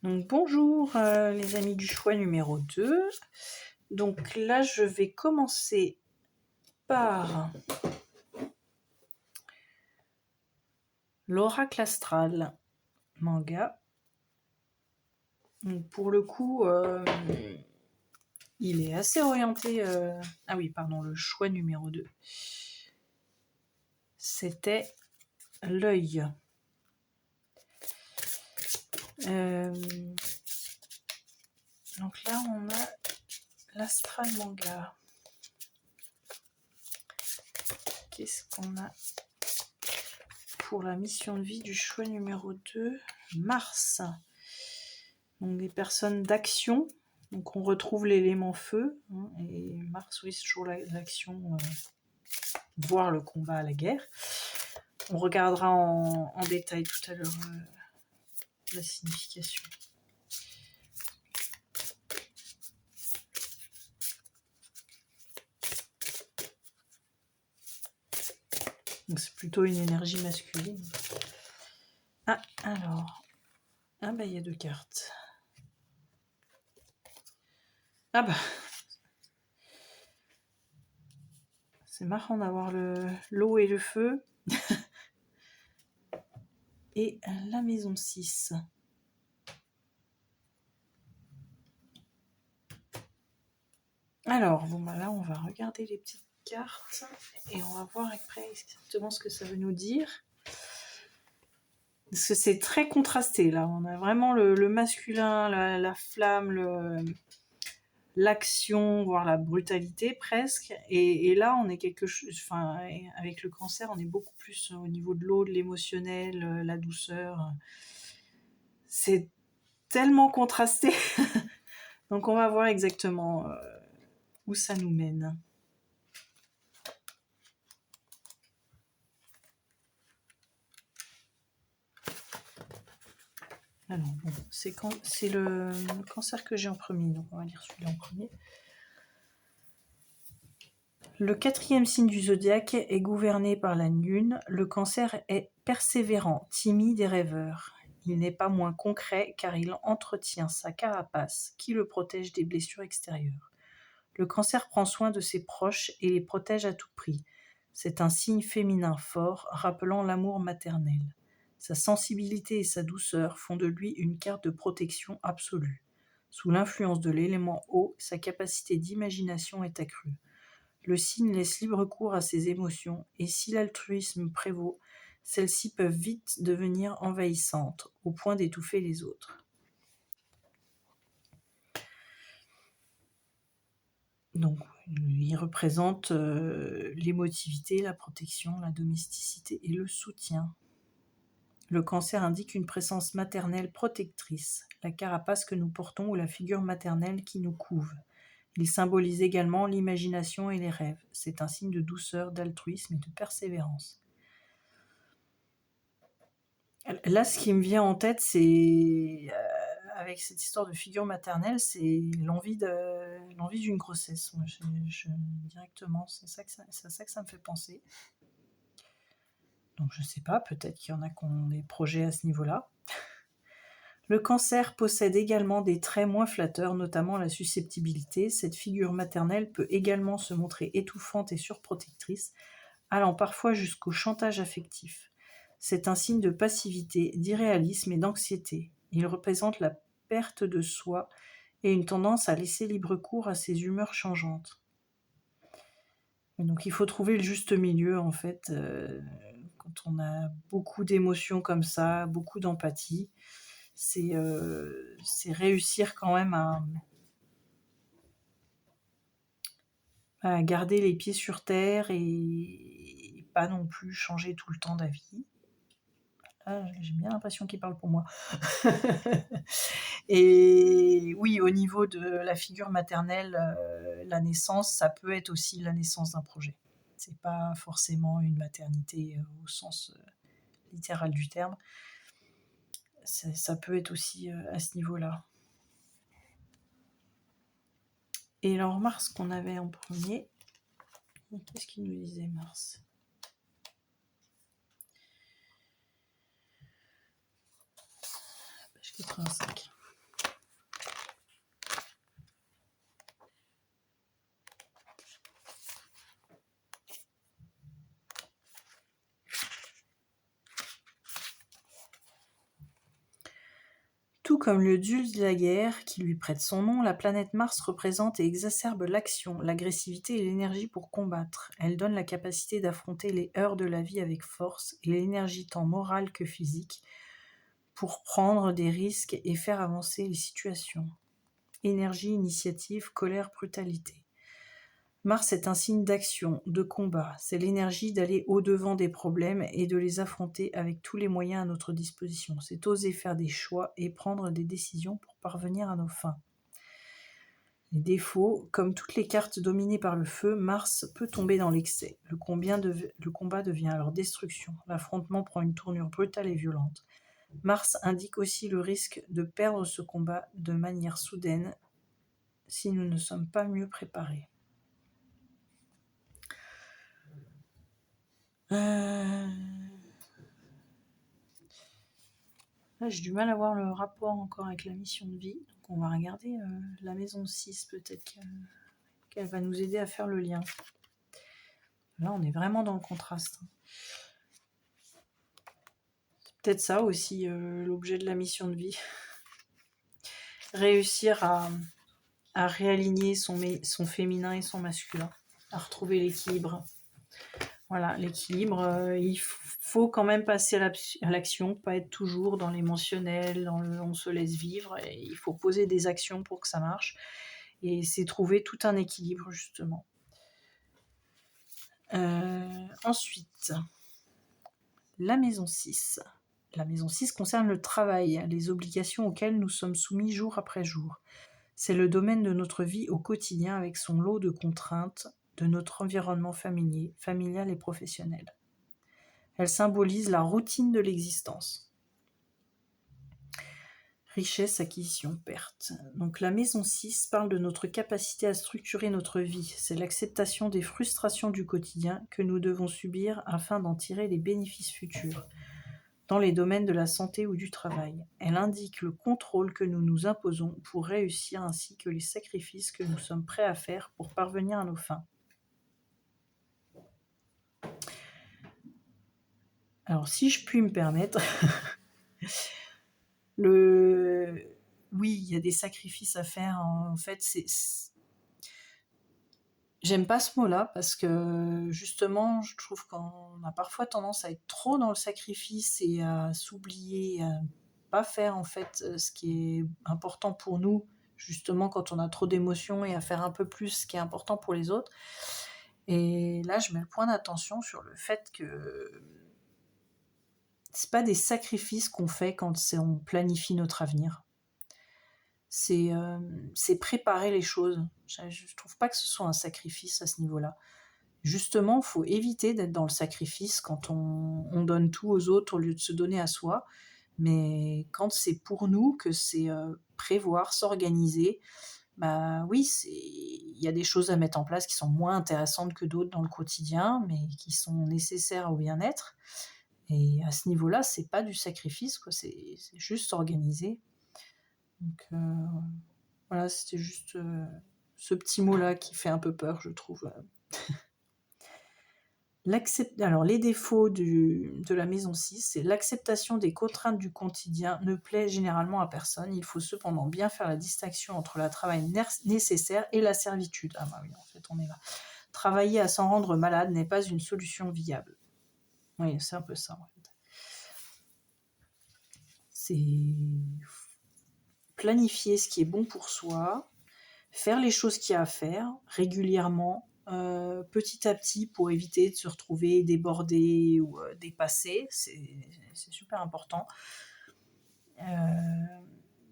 Donc bonjour les amis du choix numéro 2. Donc là je vais commencer par l'Oracle Astral manga. Donc pour le coup il est assez orienté... Ah oui pardon, le choix numéro 2. C'était l'œil. Donc là on a l'Astral manga. Qu'est-ce qu'on a pour la mission de vie du choix numéro 2? Mars. Donc des personnes d'action. Donc on retrouve l'élément feu. Et Mars, oui, c'est toujours l'action, voire le combat à la guerre. On regardera en détail tout à l'heure la signification. Donc c'est plutôt une énergie masculine. Ah, alors. Ah bah il y a 2 cartes. Ah bah. C'est marrant d'avoir l'eau et le feu. Et la maison 6. Alors, bon bah là on va regarder les petites cartes et on va voir après exactement ce que ça veut nous dire. Parce que c'est très contrasté là, on a vraiment le masculin, la flamme, l'action, voire la brutalité presque. Et là on est quelque chose, enfin avec le cancer on est beaucoup plus au niveau de l'eau, de l'émotionnel, la douceur. C'est tellement contrasté. Donc on va voir exactement où ça nous mène. Alors bon, c'est le cancer que j'ai en premier, donc on va lire celui-là en premier. Le 4e signe du zodiaque est gouverné par la lune. Le cancer est persévérant, timide et rêveur. Il n'est pas moins concret car il entretient sa carapace qui le protège des blessures extérieures. Le cancer prend soin de ses proches et les protège à tout prix. C'est un signe féminin fort, rappelant l'amour maternel. Sa sensibilité et sa douceur font de lui une carte de protection absolue. Sous l'influence de l'élément eau, sa capacité d'imagination est accrue. Le signe laisse libre cours à ses émotions, et si l'altruisme prévaut, celles-ci peuvent vite devenir envahissantes, au point d'étouffer les autres. Donc, il représente l'émotivité, la protection, la domesticité et le soutien. Le cancer indique une présence maternelle protectrice, la carapace que nous portons ou la figure maternelle qui nous couve. Il symbolise également l'imagination et les rêves. C'est un signe de douceur, d'altruisme et de persévérance. Là, ce qui me vient en tête, c'est, avec cette histoire de figure maternelle, c'est l'envie d'une grossesse. Moi, directement, c'est ça que ça me fait penser. Donc je sais pas, peut-être qu'il y en a qui ont des projets à ce niveau-là. Le cancer possède également des traits moins flatteurs, notamment la susceptibilité. Cette figure maternelle peut également se montrer étouffante et surprotectrice, allant parfois jusqu'au chantage affectif. C'est un signe de passivité, d'irréalisme et d'anxiété. Il représente la perte de soi et une tendance à laisser libre cours à ses humeurs changeantes. Et donc il faut trouver le juste milieu en fait, quand on a beaucoup d'émotions comme ça, beaucoup d'empathie, c'est réussir quand même à garder les pieds sur terre et pas non plus changer tout le temps d'avis. Là, j'ai bien l'impression qu'il parle pour moi. Et oui, au niveau de la figure maternelle, la naissance, ça peut être aussi la naissance d'un projet. C'est pas forcément une maternité au sens littéral du terme. Ça peut être aussi à ce niveau-là. Et alors Mars qu'on avait en premier, qu'est-ce qu'il nous disait Mars ? Page 85. Tout comme le dieu de la guerre qui lui prête son nom, la planète Mars représente et exacerbe l'action, l'agressivité et l'énergie pour combattre. Elle donne la capacité d'affronter les heurts de la vie avec force et l'énergie tant morale que physique pour prendre des risques et faire avancer les situations. Énergie, initiative, colère, brutalité. Mars est un signe d'action, de combat. C'est l'énergie d'aller au-devant des problèmes et de les affronter avec tous les moyens à notre disposition. C'est oser faire des choix et prendre des décisions pour parvenir à nos fins. Les défauts, comme toutes les cartes dominées par le feu, Mars peut tomber dans l'excès. Le combat devient alors destruction. L'affrontement prend une tournure brutale et violente. Mars indique aussi le risque de perdre ce combat de manière soudaine si nous ne sommes pas mieux préparés. Là, j'ai du mal à voir le rapport encore avec la mission de vie. Donc on va regarder la maison 6, peut-être qu'elle va nous aider à faire le lien. Là, on est vraiment dans le contraste. C'est peut-être ça aussi, l'objet de la mission de vie. Réussir à réaligner son féminin et son masculin, à retrouver l'équilibre. Voilà, l'équilibre, il faut quand même passer à l'action, pas être toujours dans l'émotionnel, on se laisse vivre, et il faut poser des actions pour que ça marche, et c'est trouver tout un équilibre, justement. Ensuite, la maison 6. La maison 6 concerne le travail, les obligations auxquelles nous sommes soumis jour après jour. C'est le domaine de notre vie au quotidien avec son lot de contraintes, de notre environnement familial et professionnel. Elle symbolise la routine de l'existence. Richesse, acquisition, perte. Donc la maison 6 parle de notre capacité à structurer notre vie. C'est l'acceptation des frustrations du quotidien que nous devons subir afin d'en tirer les bénéfices futurs, dans les domaines de la santé ou du travail. Elle indique le contrôle que nous nous imposons pour réussir ainsi que les sacrifices que nous sommes prêts à faire pour parvenir à nos fins. Alors, si je puis me permettre, oui, il y a des sacrifices à faire. En fait, j'aime pas ce mot-là parce que justement, je trouve qu'on a parfois tendance à être trop dans le sacrifice et à s'oublier, à pas faire en fait ce qui est important pour nous, justement quand on a trop d'émotions, et à faire un peu plus ce qui est important pour les autres. Et là, je mets le point d'attention sur le fait que c'est pas des sacrifices qu'on fait quand on planifie notre avenir. C'est préparer les choses. Je trouve pas que ce soit un sacrifice à ce niveau-là. Justement, il faut éviter d'être dans le sacrifice quand on donne tout aux autres au lieu de se donner à soi. Mais quand c'est pour nous, que c'est prévoir, s'organiser, bah oui, il y a des choses à mettre en place qui sont moins intéressantes que d'autres dans le quotidien, mais qui sont nécessaires au bien-être. Et à ce niveau-là, c'est pas du sacrifice, quoi. C'est juste s'organiser. Donc voilà, c'était juste ce petit mot-là qui fait un peu peur, je trouve. Alors, les défauts de la maison 6, c'est l'acceptation des contraintes du quotidien ne plaît généralement à personne. Il faut cependant bien faire la distinction entre le travail nécessaire et la servitude. Ah bah oui, en fait, on est là. Travailler à s'en rendre malade n'est pas une solution viable. Oui, c'est un peu ça, en fait. C'est planifier ce qui est bon pour soi, faire les choses qu'il y a à faire régulièrement, petit à petit, pour éviter de se retrouver débordé ou dépassé. C'est super important.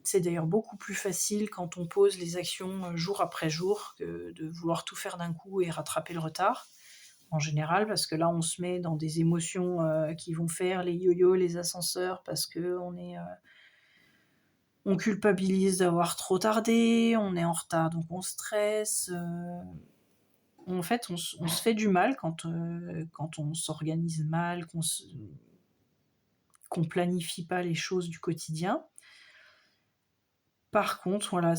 C'est d'ailleurs beaucoup plus facile quand on pose les actions jour après jour que de vouloir tout faire d'un coup et rattraper le retard, en général, parce que là on se met dans des émotions qui vont faire les yo-yo, les ascenseurs, parce qu'on est... on culpabilise d'avoir trop tardé, on est en retard donc on stresse. En fait, on se fait du mal quand on s'organise mal, qu'on planifie pas les choses du quotidien. Par contre, voilà,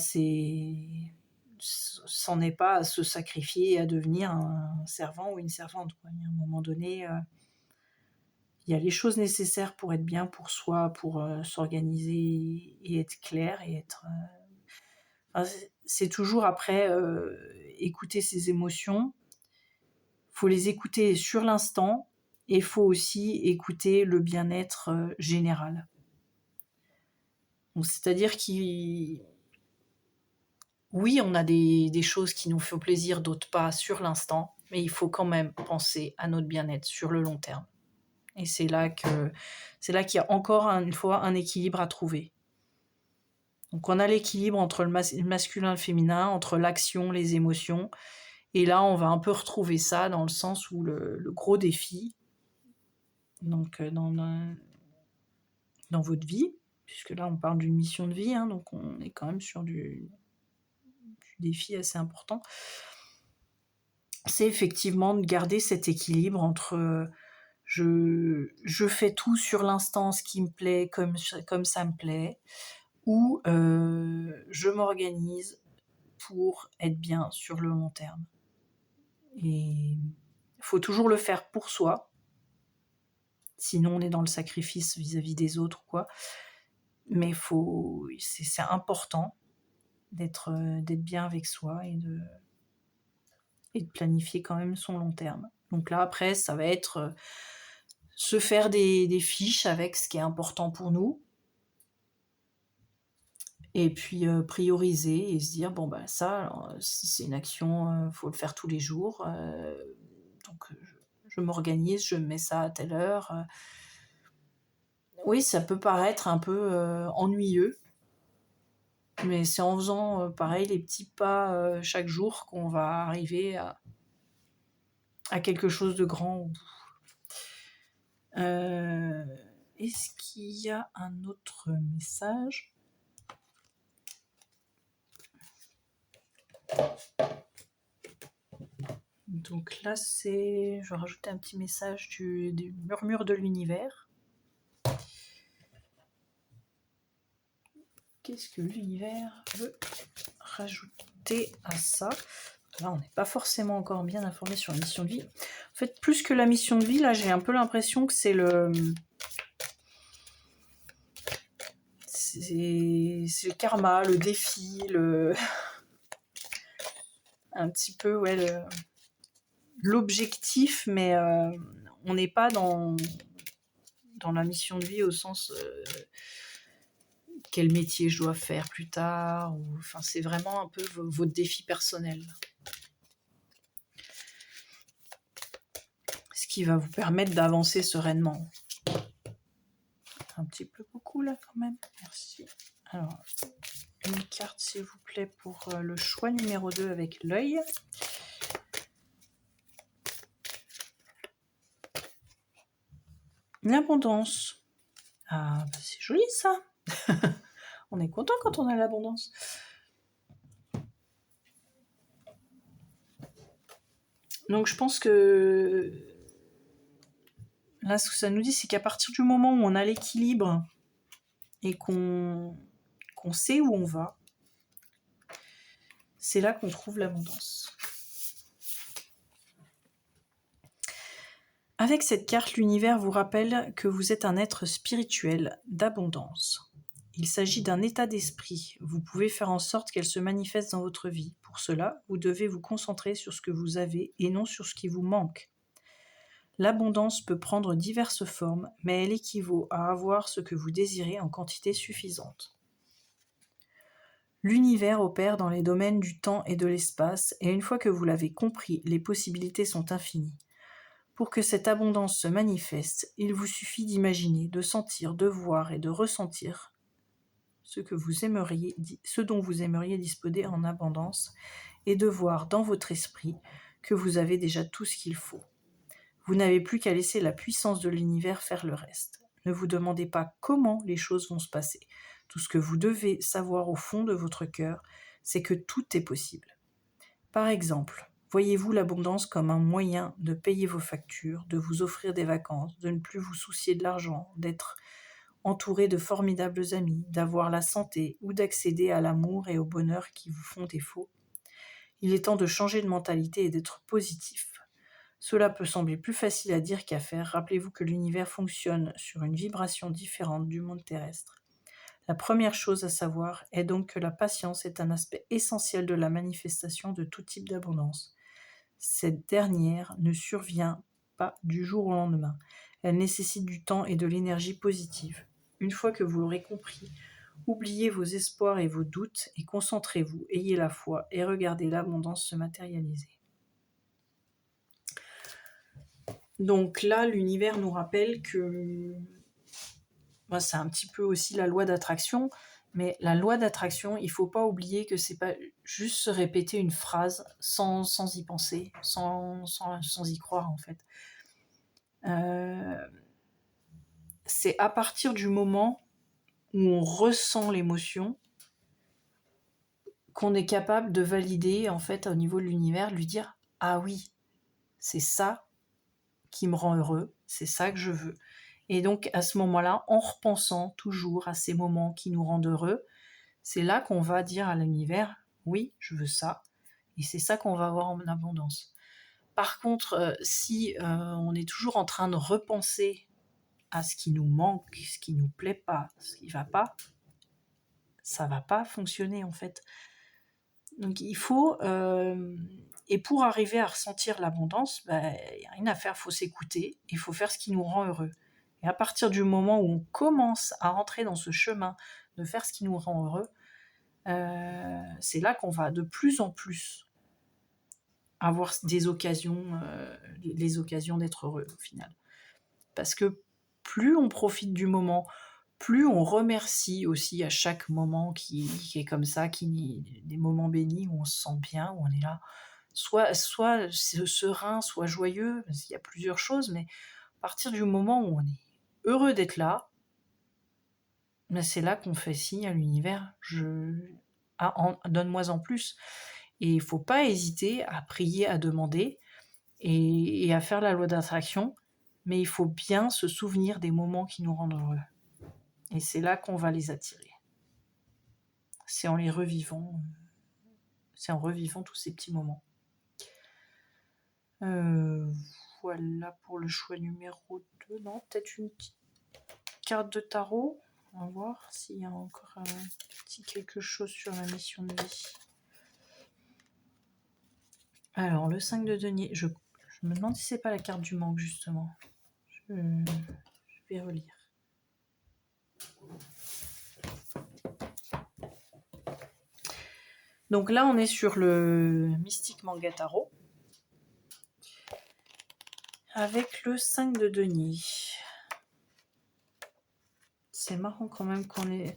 c'en est pas à se sacrifier et à devenir un servant ou une servante, quoi. Il y a un moment donné, Il y a les choses nécessaires pour être bien pour soi, pour s'organiser et être clair et être... enfin, c'est toujours après écouter ses émotions. Faut les écouter sur l'instant et il faut aussi écouter le bien-être général. Donc, c'est-à-dire oui, on a des choses qui nous font plaisir, d'autres pas sur l'instant, mais il faut quand même penser à notre bien-être sur le long terme. Et c'est là qu'il y a encore une fois un équilibre à trouver. Donc on a l'équilibre entre le masculin et le féminin, entre l'action, les émotions. Et là, on va un peu retrouver ça dans le sens où le gros défi, donc dans votre vie, puisque là on parle d'une mission de vie, hein, donc on est quand même sur du défi assez important, c'est effectivement de garder cet équilibre entre je fais tout sur l'instant, ce qui me plaît, comme ça me plaît, ou je m'organise pour être bien sur le long terme. Et il faut toujours le faire pour soi, sinon on est dans le sacrifice vis-à-vis des autres, quoi. Mais c'est important d'être bien avec soi et de planifier quand même son long terme. Donc là, après, ça va être se faire des fiches avec ce qui est important pour nous, et puis prioriser et se dire, bon, bah ça, alors, si c'est une action, faut le faire tous les jours, donc je m'organise, je mets ça à telle heure. Oui, ça peut paraître un peu ennuyeux, mais c'est en faisant, pareil, les petits pas chaque jour qu'on va arriver à quelque chose de grand au bout. Est-ce qu'il y a un autre message ? Donc là, je vais rajouter un petit message du murmure de l'univers. Qu'est-ce que l'univers veut rajouter à ça ? Là, on n'est pas forcément encore bien informé sur la mission de vie. En fait, plus que la mission de vie, là, j'ai un peu l'impression que c'est le karma, le défi, un petit peu, ouais, l'objectif, mais on n'est pas dans la mission de vie au sens quel métier je dois faire plus tard, enfin, c'est vraiment un peu votre défi personnel. Ce qui va vous permettre d'avancer sereinement. Un petit peu beaucoup là quand même, merci. Alors, une carte s'il vous plaît pour le choix numéro 2 avec l'œil. L'abondance. Ah, bah c'est joli ça. On est content quand on a l'abondance. Donc je pense que là, ce que ça nous dit, c'est qu'à partir du moment où on a l'équilibre et qu'on sait où on va, c'est là qu'on trouve l'abondance. Avec cette carte, l'univers vous rappelle que vous êtes un être spirituel d'abondance. Il s'agit d'un état d'esprit. Vous pouvez faire en sorte qu'elle se manifeste dans votre vie. Pour cela, vous devez vous concentrer sur ce que vous avez et non sur ce qui vous manque. L'abondance peut prendre diverses formes, mais elle équivaut à avoir ce que vous désirez en quantité suffisante. L'univers opère dans les domaines du temps et de l'espace, et une fois que vous l'avez compris, les possibilités sont infinies. Pour que cette abondance se manifeste, il vous suffit d'imaginer, de sentir, de voir et de ressentir ce dont vous aimeriez disposer en abondance, et de voir dans votre esprit que vous avez déjà tout ce qu'il faut. Vous n'avez plus qu'à laisser la puissance de l'univers faire le reste. Ne vous demandez pas comment les choses vont se passer. Tout ce que vous devez savoir au fond de votre cœur, c'est que tout est possible. Par exemple, voyez-vous l'abondance comme un moyen de payer vos factures, de vous offrir des vacances, de ne plus vous soucier de l'argent, d'être entouré de formidables amis, d'avoir la santé ou d'accéder à l'amour et au bonheur qui vous font défaut. Il est temps de changer de mentalité et d'être positif. Cela peut sembler plus facile à dire qu'à faire. Rappelez-vous que l'univers fonctionne sur une vibration différente du monde terrestre. La première chose à savoir est donc que la patience est un aspect essentiel de la manifestation de tout type d'abondance. Cette dernière ne survient pas du jour au lendemain. Elle nécessite du temps et de l'énergie positive. Une fois que vous l'aurez compris, oubliez vos espoirs et vos doutes et concentrez-vous, ayez la foi et regardez l'abondance se matérialiser. Donc là, l'univers nous rappelle que c'est un petit peu aussi la loi d'attraction, mais la loi d'attraction, il ne faut pas oublier que c'est pas juste se répéter une phrase sans y penser, sans y croire en fait. C'est à partir du moment où on ressent l'émotion qu'on est capable de valider en fait au niveau de l'univers, lui dire « Ah oui, c'est ça qui me rend heureux, c'est ça que je veux ». Et donc à ce moment-là, en repensant toujours à ces moments qui nous rendent heureux, c'est là qu'on va dire à l'univers « Oui, je veux ça ». Et c'est ça qu'on va avoir en abondance. Par contre, si on est toujours en train de repenser à ce qui nous manque, ce qui nous plaît pas, ce qui va pas, ça va pas fonctionner en fait. Donc il faut, et pour arriver à ressentir l'abondance, il n'y a rien à faire, il faut s'écouter, il faut faire ce qui nous rend heureux. Et à partir du moment où on commence à rentrer dans ce chemin de faire ce qui nous rend heureux, c'est là qu'on va de plus en plus avoir des occasions, les occasions d'être heureux au final. Parce que plus on profite du moment, plus on remercie aussi à chaque moment qui est comme ça, des moments bénis où on se sent bien, où on est là, soit serein, soit joyeux, il y a plusieurs choses, mais à partir du moment où on est heureux d'être là, c'est là qu'on fait signe à l'univers, donne-moi en plus. Et il ne faut pas hésiter à prier, à demander et à faire la loi d'attraction, mais il faut bien se souvenir des moments qui nous rendent heureux. Et c'est là qu'on va les attirer. C'est en les revivant, c'est en revivant tous ces petits moments. Voilà pour le choix numéro 2. Non, peut-être une petite carte de tarot. On va voir s'il y a encore un petit quelque chose sur la mission de vie. Alors, le 5 de denier, je me demande si c'est pas la carte du manque, justement. Je vais relire. Donc là, on est sur le Mystic Manga Tarot avec le 5 de denier. C'est marrant quand même qu'on ait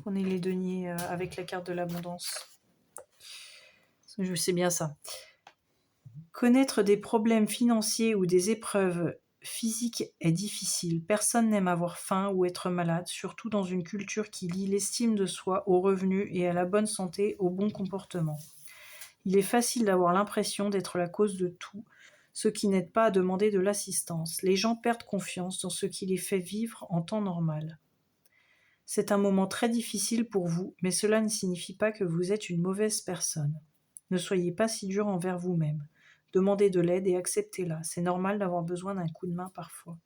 les deniers avec la carte de l'abondance. Je sais bien ça. Connaître des problèmes financiers ou des épreuves physiques est difficile. Personne n'aime avoir faim ou être malade, surtout dans une culture qui lie l'estime de soi au revenu et à la bonne santé au bon comportement. Il est facile d'avoir l'impression d'être la cause de tout, ce qui n'aide pas à demander de l'assistance. Les gens perdent confiance dans ce qui les fait vivre en temps normal. C'est un moment très difficile pour vous, mais cela ne signifie pas que vous êtes une mauvaise personne. Ne soyez pas si dur envers vous-même. Demandez de l'aide et acceptez-la. C'est normal d'avoir besoin d'un coup de main parfois.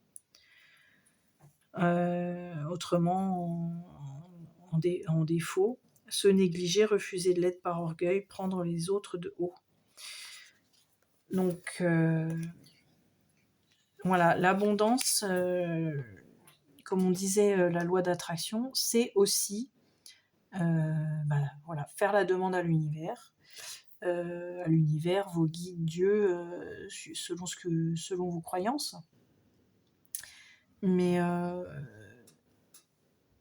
Autrement, en défaut, se négliger, refuser de l'aide par orgueil, prendre les autres de haut. Donc, voilà, l'abondance, comme on disait, la loi d'attraction, c'est aussi faire la demande à l'univers, vos guides, Dieu, selon vos croyances. Mais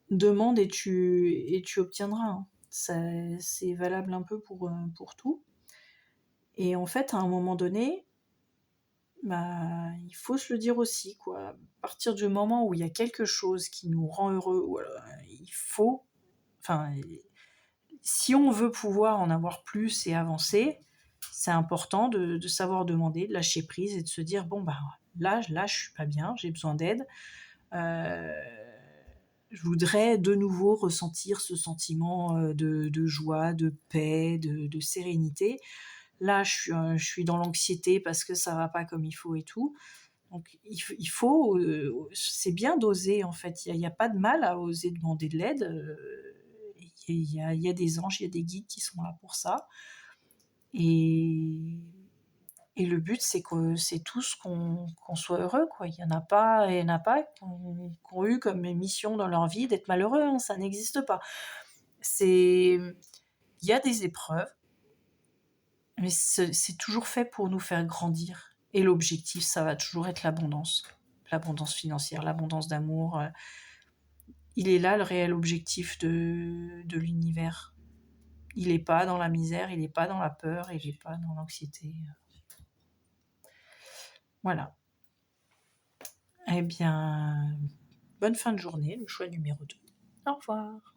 demande et tu obtiendras. Hein. C'est valable un peu pour tout. Et en fait, à un moment donné, il faut se le dire aussi, quoi. À partir du moment où il y a quelque chose qui nous rend heureux, il faut... si on veut pouvoir en avoir plus et avancer, c'est important de savoir demander, de lâcher prise et de se dire, bon, là, je suis pas bien, j'ai besoin d'aide. Je voudrais de nouveau ressentir ce sentiment de joie, de paix, de sérénité. Là, je suis dans l'anxiété parce que ça va pas comme il faut et tout. Donc il faut, c'est bien d'oser en fait. Il y a pas de mal à oser demander de l'aide, il y a des anges, il y a des guides qui sont là pour ça et le but c'est tous qu'on soit heureux quoi. Il y en a pas qui ont eu comme mission dans leur vie d'être malheureux, hein, ça n'existe pas. C'est il y a des épreuves, mais c'est toujours fait pour nous faire grandir et l'objectif, ça va toujours être l'abondance. L'abondance financière, l'abondance d'amour, il est là le réel objectif de l'univers. Il est pas dans la misère, il est pas dans la peur, il est pas dans l'anxiété. Voilà. Eh bien, bonne fin de journée, le choix numéro 2. Au revoir.